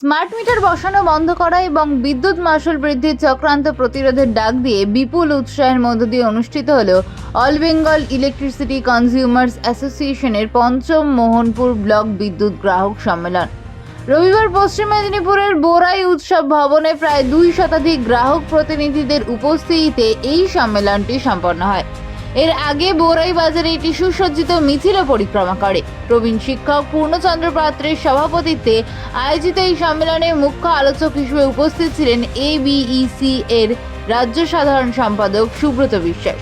Smart meter বসানো বন্ধ করা এবং বিদ্যুৎ মাশুল বৃদ্ধির চক্রান্ত প্রতিরোধের ডাক দিয়ে বিপুল উৎসাহের মধ্য দিয়ে অনুষ্ঠিত হল অল বেঙ্গল ইলেকট্রিসিটি কনজিউমার্স অ্যাসোসিয়েশনের পঞ্চম মোহনপুর ব্লক বিদ্যুৎ গ্রাহক সম্মেলন। রবিবার পশ্চিম মেদিনীপুরের বোরাই উৎসব ভবনে প্রায় 2 শতাধিক গ্রাহক প্রতিনিধিদের উপস্থিতিতে এই সম্মেলনটি সম্পন্ন হয়। এর আগে বোরাই বাজারে একটি সুসজ্জিত মিছিল পরিক্রমা করে। প্রবীণ শিক্ষক পূর্ণচন্দ্র পাত্রের সভাপতিত্বে আয়োজিত এই সম্মেলনে মুখ্য আলোচক হিসেবে উপস্থিত ছিলেন এবিইসি এর রাজ্য সাধারণ সম্পাদক সুব্রত বিশ্বাস।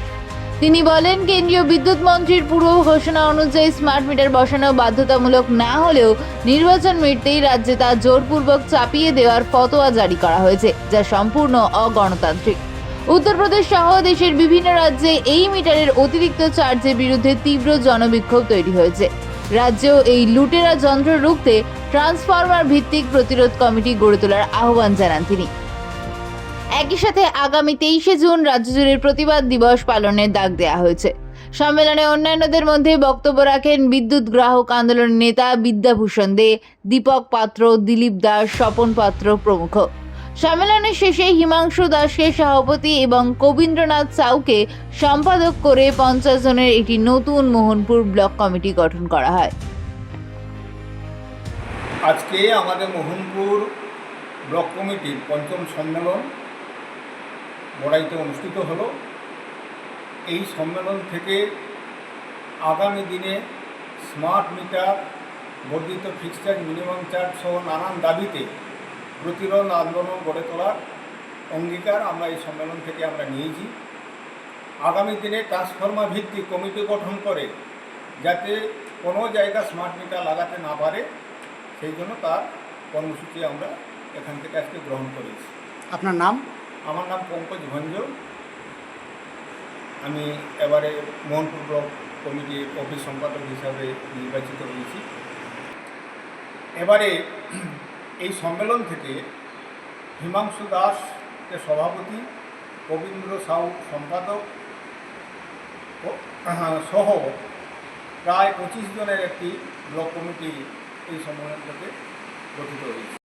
তিনি বলেন, কেন্দ্রীয় বিদ্যুৎ মন্ত্রীর পূর্ব ঘোষণা অনুযায়ী স্মার্ট মিটার বসানো বাধ্যতামূলক না হলেও নির্বাচন মিটতেই রাজ্যে তা জোরপূর্বক চাপিয়ে দেওয়ার ফতোয়া জারি করা হয়েছে, যা সম্পূর্ণ অগণতান্ত্রিক। উত্তরপ্রদেশ সহ দেশের বিভিন্ন রাজ্যে এই মিটারের অতিরিক্ত চার্জের বিরুদ্ধে তীব্র জনবিক্ষোভ তৈরি হয়েছে। রাজ্যেও এই লুটেরা যন্ত্র রুখতে ট্রান্সফরমার ভিত্তিক প্রতিরোধ কমিটি গড়ে তোলার আহ্বান জানান তিনি। একই সাথে আগামী 23শে জুন রাজ্য জুড়ে প্রতিবাদ দিবস পালনের ডাক দেওয়া হয়েছে। সম্মেলনে অন্যান্যদের মধ্যে বক্তব্য রাখেন বিদ্যুৎ গ্রাহক আন্দোলনের নেতা বিদ্যাভূষণ দে, দীপক পাত্র, দিলীপ দাস, স্বপন পাত্র প্রমুখ। সম্মেলনের শেষে হিমাংশু দাসকে সভাপতি এবং কবীন্দ্রনাথ সাউকে সম্পাদক করে 50 জনের একটি নতুন মোহনপুর ব্লক কমিটি গঠন করা হয়। আজকে আমাদের মোহনপুর ব্লক কমিটির পঞ্চম সম্মেলন বড়াইতে অনুষ্ঠিত হলো। এই সম্মেলন থেকে আগামী দিনে স্মার্ট মিটার, বর্ধিত ফিক্সড চার্জ, মিনিমাম চার্জ সহ নানান দাবিতে প্রতিরোধ আন্দোলন গড়ে তোলার অঙ্গীকার আমরা এই সম্মেলন থেকে আমরা নিয়েছি। আগামী দিনে ট্রান্সফরমার ভিত্তিক কমিটি গঠন করে যাতে কোনো জায়গা স্মার্ট মিটার লাগাতে না পারে, সেই জন্য তার কর্মসূচি আমরা এখান থেকে আজকে গ্রহণ করেছি। আপনার নাম? আমার নাম পঙ্কজ ভঞ্জ। আমি এবারে মোহনপুর ব্লক কমিটির অফিস সম্পাদক হিসাবে নির্বাচিত হয়েছি। এবারে এই সম্মেলন থেকে হিমাংশু দাসকে সভাপতি, কবীন্দ্র সাউ সম্পাদক সহ প্রায় 25 জনের একটি ব্লক কমিটি এই সম্মেলন থেকে গঠিত হয়েছে।